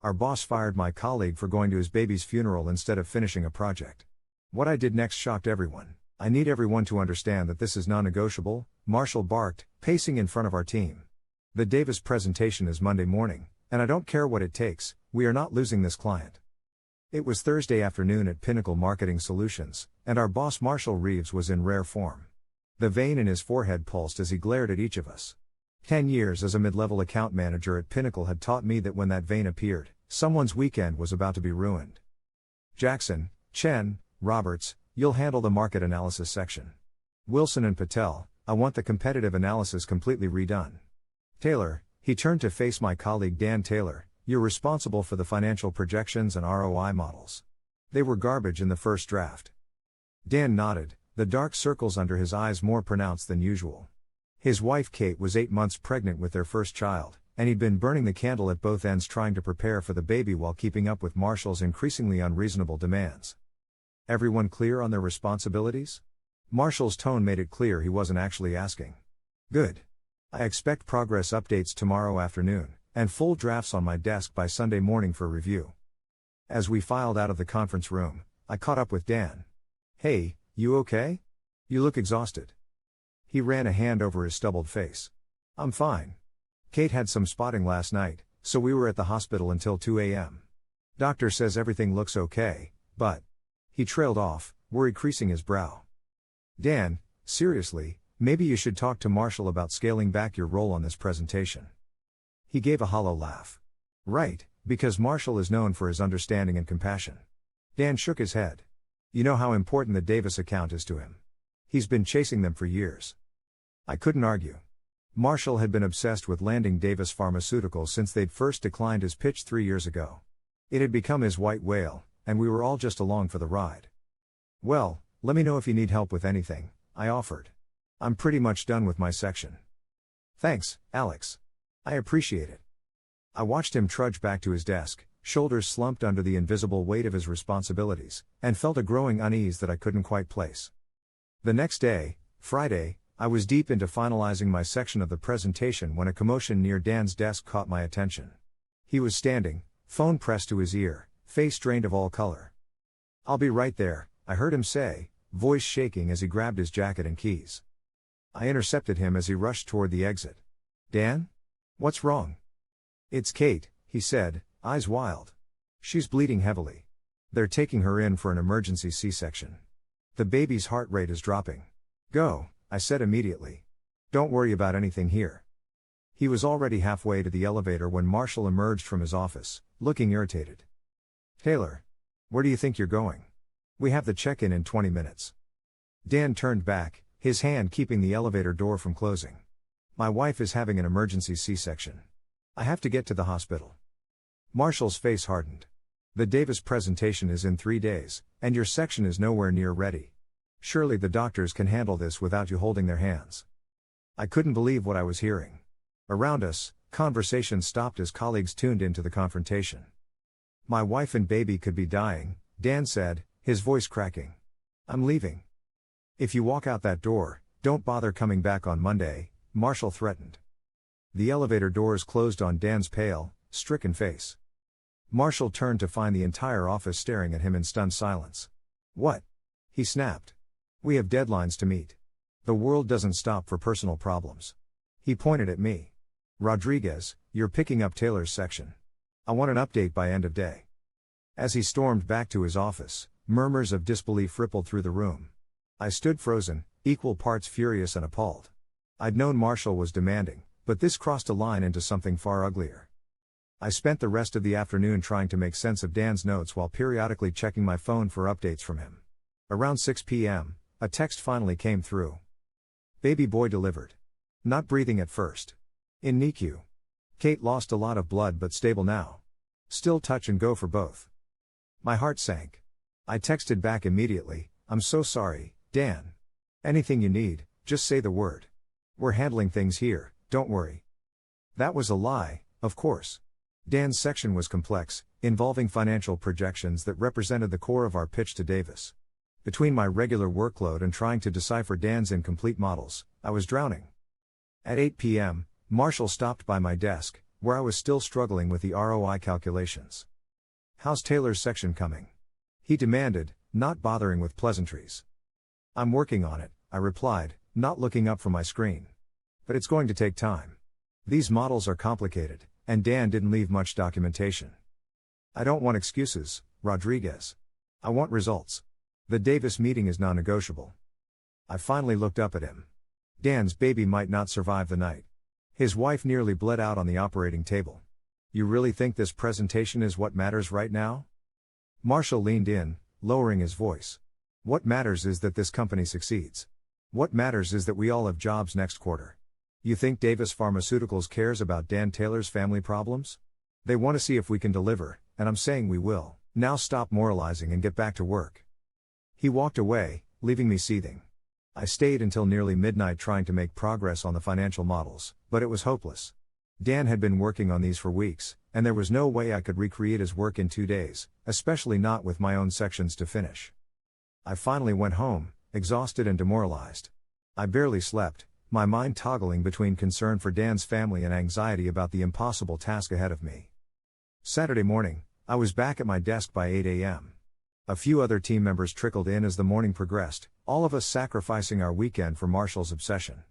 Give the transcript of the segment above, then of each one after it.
Our boss fired my colleague for going to his baby's funeral instead of finishing a project. What I did next shocked everyone. I need everyone to understand that this is non-negotiable, Marshall barked, pacing in front of our team. The Davis presentation is Monday morning, and I don't care what it takes, we are not losing this client. It was Thursday afternoon at Pinnacle Marketing Solutions, and our boss Marshall Reeves was in rare form. The vein in his forehead pulsed as he glared at each of us. 10 years as a mid-level account manager at Pinnacle had taught me that when that vein appeared, someone's weekend was about to be ruined. Jackson, Chen, Roberts, you'll handle the market analysis section. Wilson and Patel, I want the competitive analysis completely redone. Taylor, he turned to face my colleague Dan Taylor, you're responsible for the financial projections and ROI models. They were garbage in the first draft. Dan nodded, the dark circles under his eyes more pronounced than usual. His wife Kate was 8 months pregnant with their first child, and he'd been burning the candle at both ends trying to prepare for the baby while keeping up with Marshall's increasingly unreasonable demands. Everyone clear on their responsibilities? Marshall's tone made it clear he wasn't actually asking. Good. I expect progress updates tomorrow afternoon, and full drafts on my desk by Sunday morning for review. As we filed out of the conference room, I caught up with Dan. Hey, you okay? You look exhausted. He ran a hand over his stubbled face. I'm fine. Kate had some spotting last night, so we were at the hospital until 2 a.m. Doctor says everything looks okay, but... He trailed off, worry creasing his brow. Dan, seriously, maybe you should talk to Marshall about scaling back your role on this presentation. He gave a hollow laugh. Right, because Marshall is known for his understanding and compassion. Dan shook his head. You know how important the Davis account is to him. He's been chasing them for years. I couldn't argue. Marshall had been obsessed with landing Davis Pharmaceuticals since they'd first declined his pitch 3 years ago. It had become his white whale, and we were all just along for the ride. Well, let me know if you need help with anything, I offered. I'm pretty much done with my section. Thanks, Alex. I appreciate it. I watched him trudge back to his desk, shoulders slumped under the invisible weight of his responsibilities, and felt a growing unease that I couldn't quite place. The next day, Friday, I was deep into finalizing my section of the presentation when a commotion near Dan's desk caught my attention. He was standing, phone pressed to his ear, face drained of all color. I'll be right there, I heard him say, voice shaking as he grabbed his jacket and keys. I intercepted him as he rushed toward the exit. Dan? What's wrong? It's Kate, he said, eyes wild. She's bleeding heavily. They're taking her in for an emergency C-section. The baby's heart rate is dropping. Go, I said immediately. Don't worry about anything here. He was already halfway to the elevator when Marshall emerged from his office, looking irritated. Taylor. Where do you think you're going? We have the check-in in 20 minutes. Dan turned back, his hand keeping the elevator door from closing. My wife is having an emergency C-section. I have to get to the hospital. Marshall's face hardened. The Davis presentation is in 3 days, and your section is nowhere near ready. Surely the doctors can handle this without you holding their hands. I couldn't believe what I was hearing. Around us, conversation stopped as colleagues tuned into the confrontation. My wife and baby could be dying, Dan said, his voice cracking. I'm leaving. If you walk out that door, don't bother coming back on Monday, Marshall threatened. The elevator doors closed on Dan's pale, stricken face. Marshall turned to find the entire office staring at him in stunned silence. What? He snapped. We have deadlines to meet. The world doesn't stop for personal problems. He pointed at me. Rodriguez, you're picking up Taylor's section. I want an update by end of day. As he stormed back to his office, murmurs of disbelief rippled through the room. I stood frozen, equal parts furious and appalled. I'd known Marshall was demanding, but this crossed a line into something far uglier. I spent the rest of the afternoon trying to make sense of Dan's notes while periodically checking my phone for updates from him. Around 6 p.m., a text finally came through. Baby boy delivered. Not breathing at first. In NICU. Kate lost a lot of blood but stable now. Still touch and go for both. My heart sank. I texted back immediately, I'm so sorry, Dan. Anything you need, just say the word. We're handling things here, don't worry. That was a lie, of course. Dan's section was complex, involving financial projections that represented the core of our pitch to Davis. Between my regular workload and trying to decipher Dan's incomplete models, I was drowning. At 8 p.m., Marshall stopped by my desk, where I was still struggling with the ROI calculations. "How's Taylor's section coming?" he demanded, not bothering with pleasantries. "I'm working on it," I replied, not looking up from my screen. "But it's going to take time. These models are complicated, and Dan didn't leave much documentation." "I don't want excuses, Rodriguez. I want results. The Davis meeting is non-negotiable." I finally looked up at him. "Dan's baby might not survive the night. His wife nearly bled out on the operating table. You really think this presentation is what matters right now?" Marshall leaned in, lowering his voice. "What matters is that this company succeeds. What matters is that we all have jobs next quarter. You think Davis Pharmaceuticals cares about Dan Taylor's family problems? They want to see if we can deliver, and I'm saying we will. Now stop moralizing and get back to work." He walked away, leaving me seething. I stayed until nearly midnight trying to make progress on the financial models, but it was hopeless. Dan had been working on these for weeks, and there was no way I could recreate his work in 2 days, especially not with my own sections to finish. I finally went home, exhausted and demoralized. I barely slept, my mind toggling between concern for Dan's family and anxiety about the impossible task ahead of me. Saturday morning, I was back at my desk by 8 a.m. A few other team members trickled in as the morning progressed, all of us sacrificing our weekend for Marshall's obsession.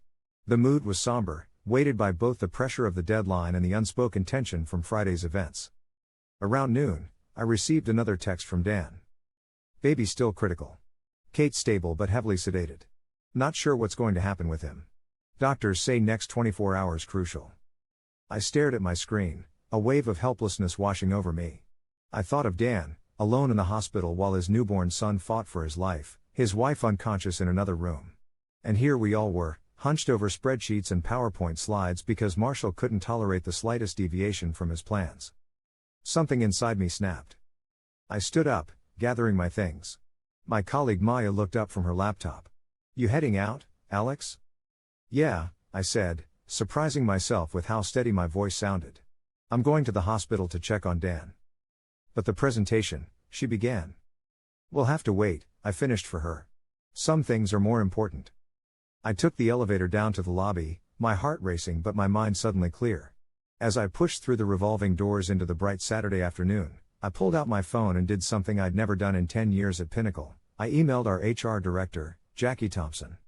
The mood was somber, weighted by both the pressure of the deadline and the unspoken tension from Friday's events. Around noon, I received another text from Dan. "Baby still critical. Kate stable but heavily sedated. Not sure what's going to happen with him. Doctors say next 24 hours crucial." I stared at my screen, a wave of helplessness washing over me. I thought of Dan, alone in the hospital while his newborn son fought for his life, his wife unconscious in another room. And here we all were, hunched over spreadsheets and PowerPoint slides because Marshall couldn't tolerate the slightest deviation from his plans. Something inside me snapped. I stood up, gathering my things. My colleague Maya looked up from her laptop. "You heading out, Alex?" "Yeah," I said, surprising myself with how steady my voice sounded. "I'm going to the hospital to check on Dan." "But the presentation," she began. "We'll have to wait," I finished for her. "Some things are more important." I took the elevator down to the lobby, my heart racing but my mind suddenly clear. As I pushed through the revolving doors into the bright Saturday afternoon, I pulled out my phone and did something I'd never done in 10 years at Pinnacle. I emailed our HR director, Jackie Thompson.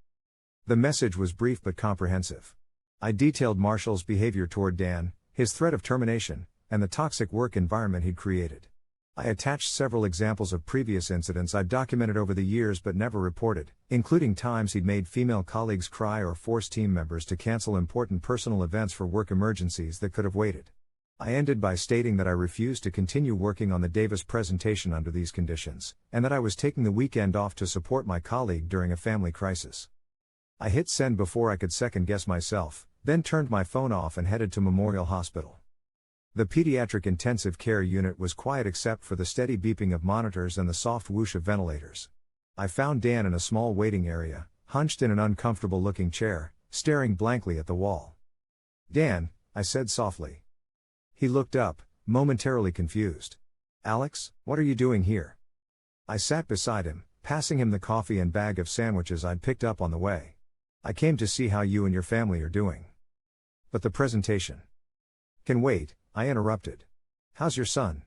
The message was brief but comprehensive. I detailed Marshall's behavior toward Dan, his threat of termination, and the toxic work environment he'd created. I attached several examples of previous incidents I'd documented over the years but never reported, including times he'd made female colleagues cry or forced team members to cancel important personal events for work emergencies that could have waited. I ended by stating that I refused to continue working on the Davis presentation under these conditions, and that I was taking the weekend off to support my colleague during a family crisis. I hit send before I could second-guess myself, then turned my phone off and headed to Memorial Hospital. The pediatric intensive care unit was quiet except for the steady beeping of monitors and the soft whoosh of ventilators. I found Dan in a small waiting area, hunched in an uncomfortable-looking chair, staring blankly at the wall. "Dan," I said softly. He looked up, momentarily confused. "Alex, what are you doing here?" I sat beside him, passing him the coffee and bag of sandwiches I'd picked up on the way. "I came to see how you and your family are doing." "But the presentation can wait," I interrupted. "How's your son?"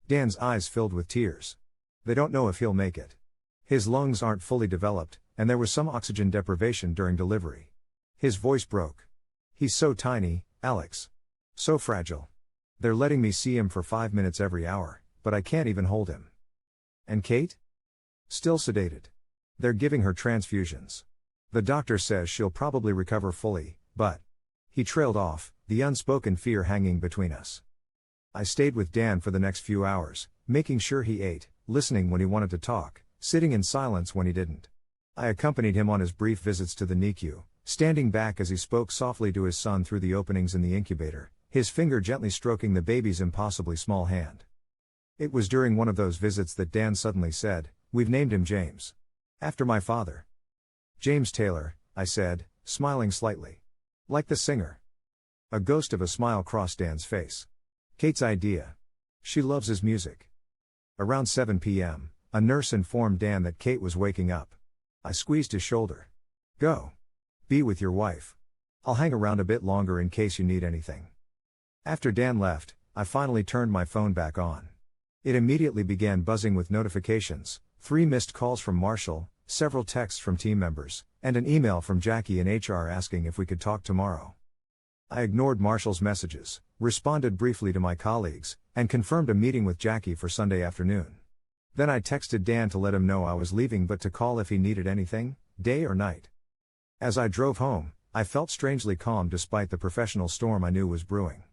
Dan's eyes filled with tears. "They don't know if he'll make it. His lungs aren't fully developed, and there was some oxygen deprivation during delivery." His voice broke. "He's so tiny, Alex. So fragile. They're letting me see him for 5 minutes every hour, but I can't even hold him." "And Kate?" "Still sedated. They're giving her transfusions. The doctor says she'll probably recover fully, but..." He trailed off, the unspoken fear hanging between us. I stayed with Dan for the next few hours, making sure he ate, listening when he wanted to talk, sitting in silence when he didn't. I accompanied him on his brief visits to the NICU, standing back as he spoke softly to his son through the openings in the incubator, his finger gently stroking the baby's impossibly small hand. It was during one of those visits that Dan suddenly said, "We've named him James. After my father." "James Taylor," I said, smiling slightly. "Like the singer." A ghost of a smile crossed Dan's face. "Kate's idea. She loves his music." Around 7 p.m., a nurse informed Dan that Kate was waking up. I squeezed his shoulder. "Go. Be with your wife. I'll hang around a bit longer in case you need anything." After Dan left, I finally turned my phone back on. It immediately began buzzing with notifications, 3 missed calls from Marshall, several texts from team members, and an email from Jackie in HR asking if we could talk tomorrow. I ignored Marshall's messages, responded briefly to my colleagues, and confirmed a meeting with Jackie for Sunday afternoon. Then I texted Dan to let him know I was leaving but to call if he needed anything, day or night. As I drove home, I felt strangely calm despite the professional storm I knew was brewing.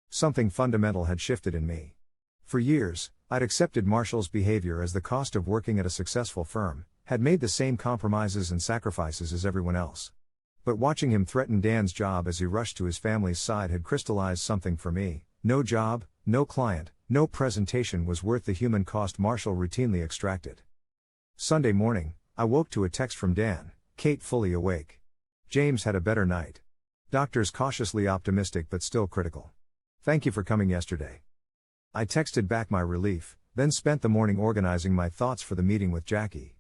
Something fundamental had shifted in me. For years, I'd accepted Marshall's behavior as the cost of working at a successful firm, had made the same compromises and sacrifices as everyone else. But watching him threaten Dan's job as he rushed to his family's side had crystallized something for me: no job, no client, no presentation was worth the human cost Marshall routinely extracted. Sunday morning, I woke to a text from Dan, Kate fully awake. James had a better night. Doctors cautiously optimistic but still critical. Thank you for coming yesterday. I texted back my relief, then spent the morning organizing my thoughts for the meeting with Jackie.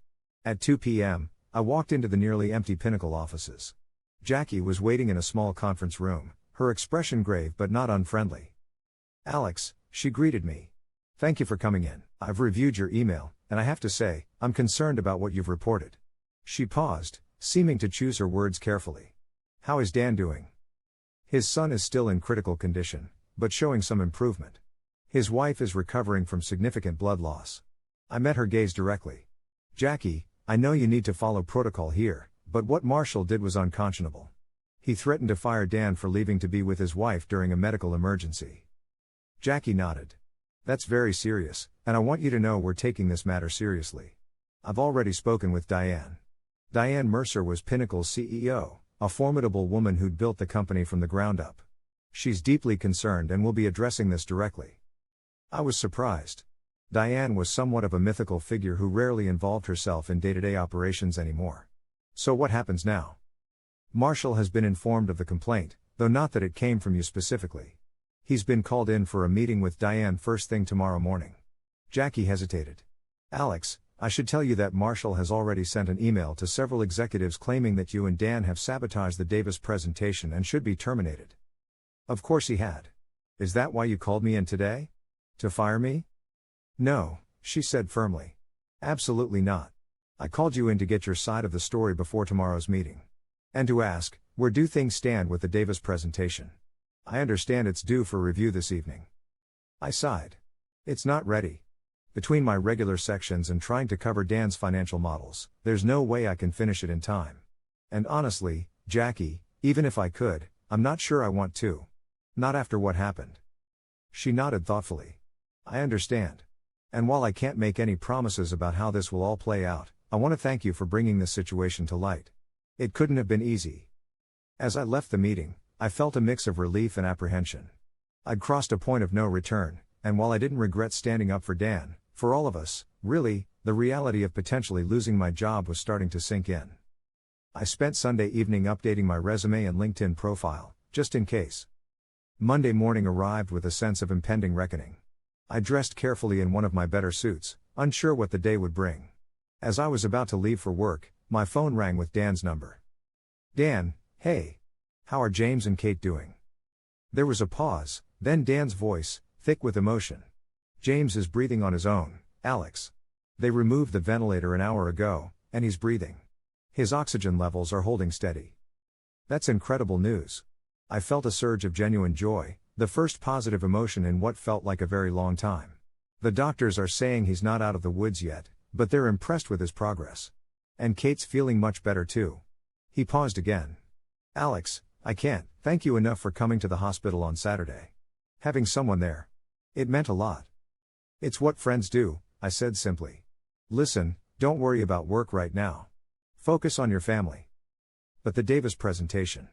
At 2 p.m., I walked into the nearly empty Pinnacle offices. Jackie was waiting in a small conference room, her expression grave but not unfriendly. "Alex," she greeted me. "Thank you for coming in. I've reviewed your email, and I have to say, I'm concerned about what you've reported." She paused, seeming to choose her words carefully. "How is Dan doing?" "His son is still in critical condition, but showing some improvement. His wife is recovering from significant blood loss." I met her gaze directly. "Jackie, I know you need to follow protocol here, but what Marshall did was unconscionable. He threatened to fire Dan for leaving to be with his wife during a medical emergency." Jackie nodded. "That's very serious, and I want you to know we're taking this matter seriously. I've already spoken with Diane. Diane Mercer was Pinnacle's CEO, a formidable woman who'd built the company from the ground up. She's deeply concerned and will be addressing this directly." I was surprised. Diane was somewhat of a mythical figure who rarely involved herself in day-to-day operations anymore. "So what happens now?" "Marshall has been informed of the complaint, though not that it came from you specifically. He's been called in for a meeting with Diane first thing tomorrow morning." Jackie hesitated. "Alex, I should tell you that Marshall has already sent an email to several executives claiming that you and Dan have sabotaged the Davis presentation and should be terminated." "Of course he had. Is that why you called me in today? To fire me?" "No," she said firmly. "Absolutely not. I called you in to get your side of the story before tomorrow's meeting. And to ask, where do things stand with the Davis presentation? I understand it's due for review this evening." I sighed. "It's not ready. Between my regular sections and trying to cover Dan's financial models, there's no way I can finish it in time. And honestly, Jackie, even if I could, I'm not sure I want to. Not after what happened." She nodded thoughtfully. "I understand. And while I can't make any promises about how this will all play out, I want to thank you for bringing this situation to light. It couldn't have been easy." As I left the meeting, I felt a mix of relief and apprehension. I'd crossed a point of no return, and while I didn't regret standing up for Dan, for all of us, really, the reality of potentially losing my job was starting to sink in. I spent Sunday evening updating my resume and LinkedIn profile, just in case. Monday morning arrived with a sense of impending reckoning. I dressed carefully in one of my better suits, unsure what the day would bring. As I was about to leave for work, my phone rang with Dan's number. "Dan, hey. How are James and Kate doing?" There was a pause, then Dan's voice, thick with emotion. "James is breathing on his own, Alex. They removed the ventilator an hour ago, and he's breathing. His oxygen levels are holding steady." "That's incredible news." I felt a surge of genuine joy, the first positive emotion in what felt like a very long time. The doctors are saying he's not out of the woods yet, but they're impressed with his progress. And Kate's feeling much better too. He paused again. "Alex, I can't thank you enough for coming to the hospital on Saturday. Having someone there. It meant a lot." "It's what friends do," I said simply. "Listen, don't worry about work right now. Focus on your family." "But the Davis presentation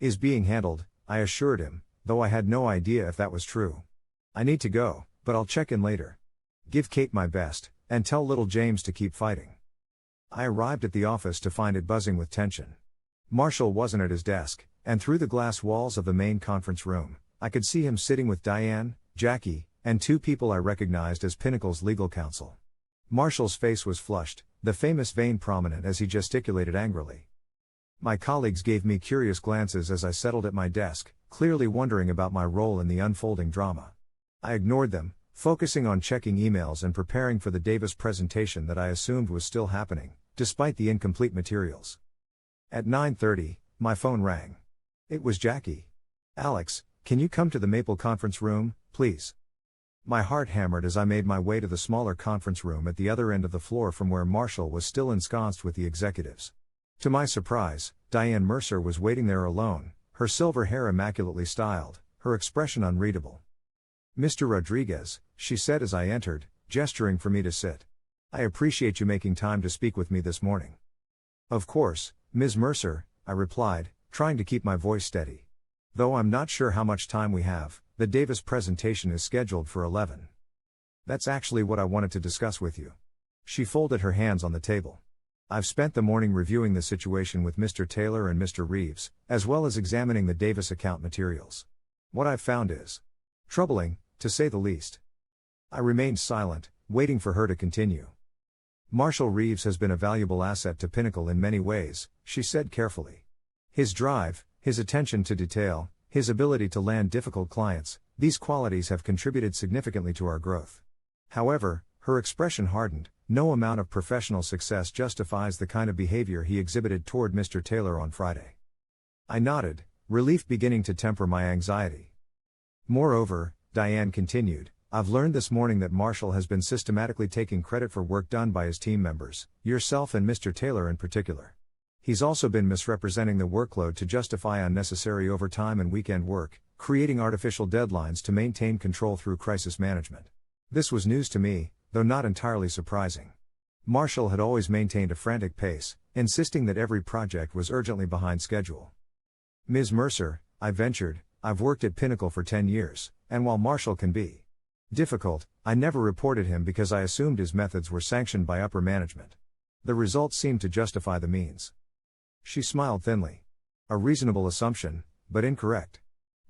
is being handled," I assured him, though I had no idea if that was true. "I need to go, but I'll check in later. Give Kate my best, and tell little James to keep fighting." I arrived at the office to find it buzzing with tension. Marshall wasn't at his desk, and through the glass walls of the main conference room, I could see him sitting with Diane, Jackie, and 2 people I recognized as Pinnacle's legal counsel. Marshall's face was flushed, the famous vein prominent as he gesticulated angrily. My colleagues gave me curious glances as I settled at my desk, clearly wondering about my role in the unfolding drama. I ignored them, focusing on checking emails and preparing for the Davis presentation that I assumed was still happening, despite the incomplete materials. At 9:30, my phone rang. It was Jackie. "Alex, can you come to the Maple conference room, please?" My heart hammered as I made my way to the smaller conference room at the other end of the floor from where Marshall was still ensconced with the executives. To my surprise, Diane Mercer was waiting there alone, her silver hair immaculately styled, her expression unreadable. "Mr. Rodriguez," she said as I entered, gesturing for me to sit. "I appreciate you making time to speak with me this morning." "Of course, Ms. Mercer," I replied, trying to keep my voice steady. "Though I'm not sure how much time we have, the Davis presentation is scheduled for 11. That's actually what I wanted to discuss with you." She folded her hands on the table. "I've spent the morning reviewing the situation with Mr. Taylor and Mr. Reeves, as well as examining the Davis account materials. What I've found is troubling, to say the least." I remained silent, waiting for her to continue. "Marshall Reeves has been a valuable asset to Pinnacle in many ways," she said carefully. "His drive, his attention to detail, his ability to land difficult clients, these qualities have contributed significantly to our growth." However, her expression hardened. "No amount of professional success justifies the kind of behavior he exhibited toward Mr. Taylor on Friday." I nodded, relief beginning to temper my anxiety. "Moreover," Diane continued, "I've learned this morning that Marshall has been systematically taking credit for work done by his team members, yourself and Mr. Taylor in particular. He's also been misrepresenting the workload to justify unnecessary overtime and weekend work, creating artificial deadlines to maintain control through crisis management." This was news to me, though not entirely surprising. Marshall had always maintained a frantic pace, insisting that every project was urgently behind schedule. "Ms. Mercer," I ventured, "I've worked at Pinnacle for 10 years, and while Marshall can be difficult, I never reported him because I assumed his methods were sanctioned by upper management. The results seemed to justify the means." She smiled thinly. "A reasonable assumption, but incorrect.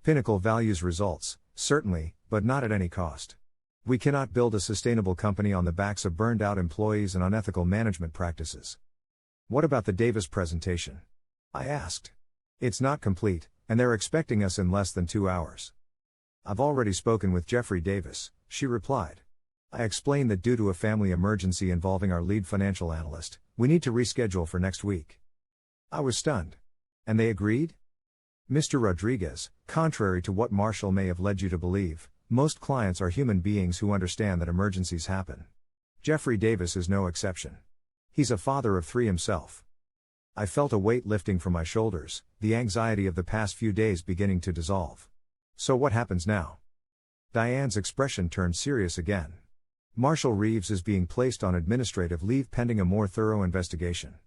Pinnacle values results, certainly, but not at any cost. We cannot build a sustainable company on the backs of burned-out employees and unethical management practices." "What about the Davis presentation?" I asked. "It's not complete, and they're expecting us in less than 2 hours." "I've already spoken with Jeffrey Davis," she replied. I explained that due to a family emergency involving our lead financial analyst, we need to reschedule for next week. I was stunned. "And they agreed?" "Mr. Rodriguez, contrary to what Marshall may have led you to believe, most clients are human beings who understand that emergencies happen. Jeffrey Davis is no exception. He's a father of 3 himself." I felt a weight lifting from my shoulders, the anxiety of the past few days beginning to dissolve. "So what happens now?" Diane's expression turned serious again. "Marshall Reeves is being placed on administrative leave pending a more thorough investigation.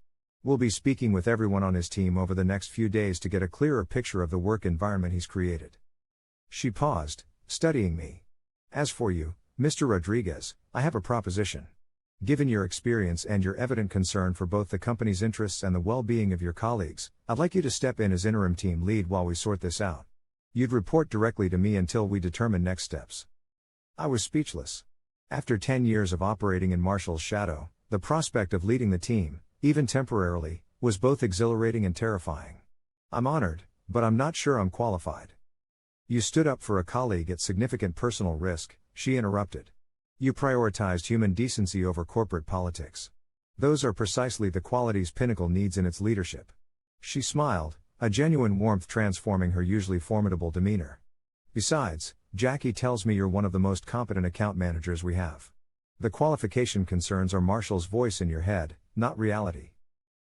We'll be speaking with everyone on his team over the next few days to get a clearer picture of the work environment he's created." She paused, studying me. "As for you, Mr. Rodriguez, I have a proposition. Given your experience and your evident concern for both the company's interests and the well-being of your colleagues, I'd like you to step in as interim team lead while we sort this out. You'd report directly to me until we determine next steps." I was speechless. After 10 years of operating in Marshall's shadow, the prospect of leading the team, even temporarily, was both exhilarating and terrifying. "I'm honored, but I'm not sure I'm qualified." "You stood up for a colleague at significant personal risk," she interrupted. "You prioritized human decency over corporate politics. Those are precisely the qualities Pinnacle needs in its leadership." She smiled, a genuine warmth transforming her usually formidable demeanor. "Besides, Jackie tells me you're one of the most competent account managers we have. The qualification concerns are Marshall's voice in your head, not reality."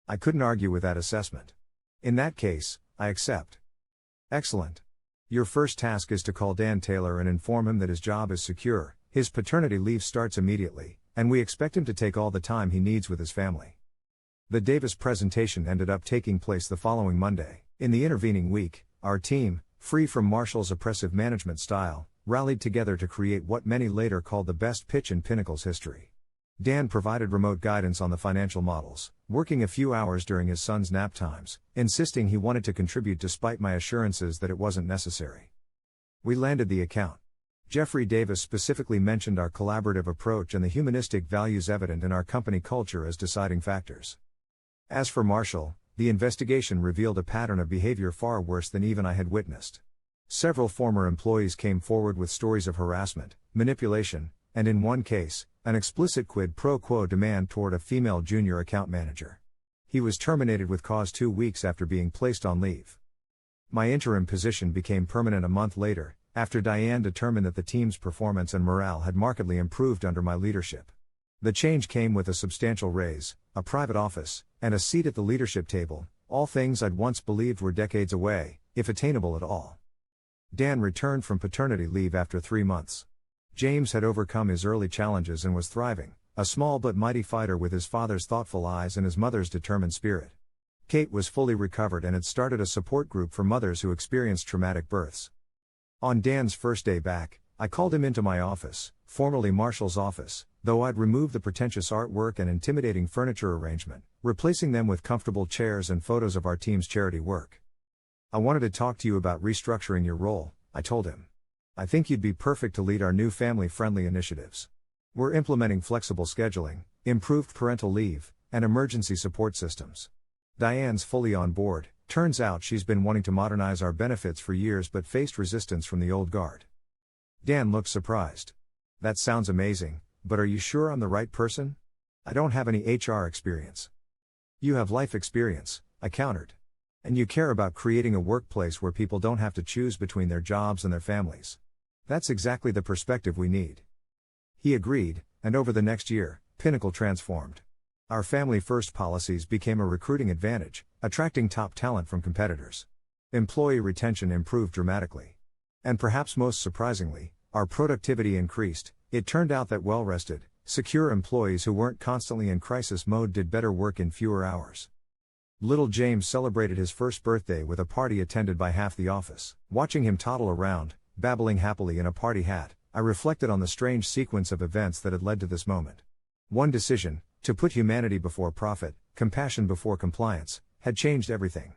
I couldn't argue with that assessment. "In that case, I accept." "Excellent. Your first task is to call Dan Taylor and inform him that his job is secure, his paternity leave starts immediately, and we expect him to take all the time he needs with his family." The Davis presentation ended up taking place the following Monday. In the intervening week, our team, free from Marshall's oppressive management style, rallied together to create what many later called the best pitch in Pinnacle's history. Dan provided remote guidance on the financial models, working a few hours during his son's nap times, insisting he wanted to contribute despite my assurances that it wasn't necessary. We landed the account. Jeffrey Davis specifically mentioned our collaborative approach and the humanistic values evident in our company culture as deciding factors. As for Marshall, the investigation revealed a pattern of behavior far worse than even I had witnessed. Several former employees came forward with stories of harassment, manipulation, and in one case, an explicit quid pro quo demand toward a female junior account manager. He was terminated with cause 2 weeks after being placed on leave. My interim position became permanent a month later, after Diane determined that the team's performance and morale had markedly improved under my leadership. The change came with a substantial raise, a private office, and a seat at the leadership table, all things I'd once believed were decades away, if attainable at all. Dan returned from paternity leave after 3 months. James had overcome his early challenges and was thriving, a small but mighty fighter with his father's thoughtful eyes and his mother's determined spirit. Kate was fully recovered and had started a support group for mothers who experienced traumatic births. On Dan's first day back, I called him into my office, formerly Marshall's office, though I'd removed the pretentious artwork and intimidating furniture arrangement, replacing them with comfortable chairs and photos of our team's charity work. "I wanted to talk to you about restructuring your role," I told him. "I think you'd be perfect to lead our new family-friendly initiatives. We're implementing flexible scheduling, improved parental leave, and emergency support systems." Diane's fully on board. Turns out she's been wanting to modernize our benefits for years but faced resistance from the old guard. Dan looked surprised. "That sounds amazing, but are you sure I'm the right person? I don't have any HR experience." "You have life experience," I countered. "And you care about creating a workplace where people don't have to choose between their jobs and their families. That's exactly the perspective we need." He agreed, and over the next year, Pinnacle transformed. Our family-first policies became a recruiting advantage, attracting top talent from competitors. Employee retention improved dramatically. And perhaps most surprisingly, our productivity increased. It turned out that well-rested, secure employees who weren't constantly in crisis mode did better work in fewer hours. Little James celebrated his first birthday with a party attended by half the office. Watching him toddle around, babbling happily in a party hat, I reflected on the strange sequence of events that had led to this moment. One decision, to put humanity before profit, compassion before compliance, had changed everything.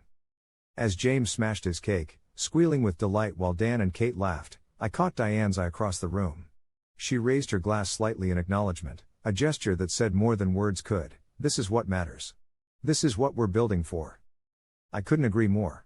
As James smashed his cake, squealing with delight while Dan and Kate laughed, I caught Diane's eye across the room. She raised her glass slightly in acknowledgement, a gesture that said more than words could. "This is what matters. This is what we're building for." I couldn't agree more.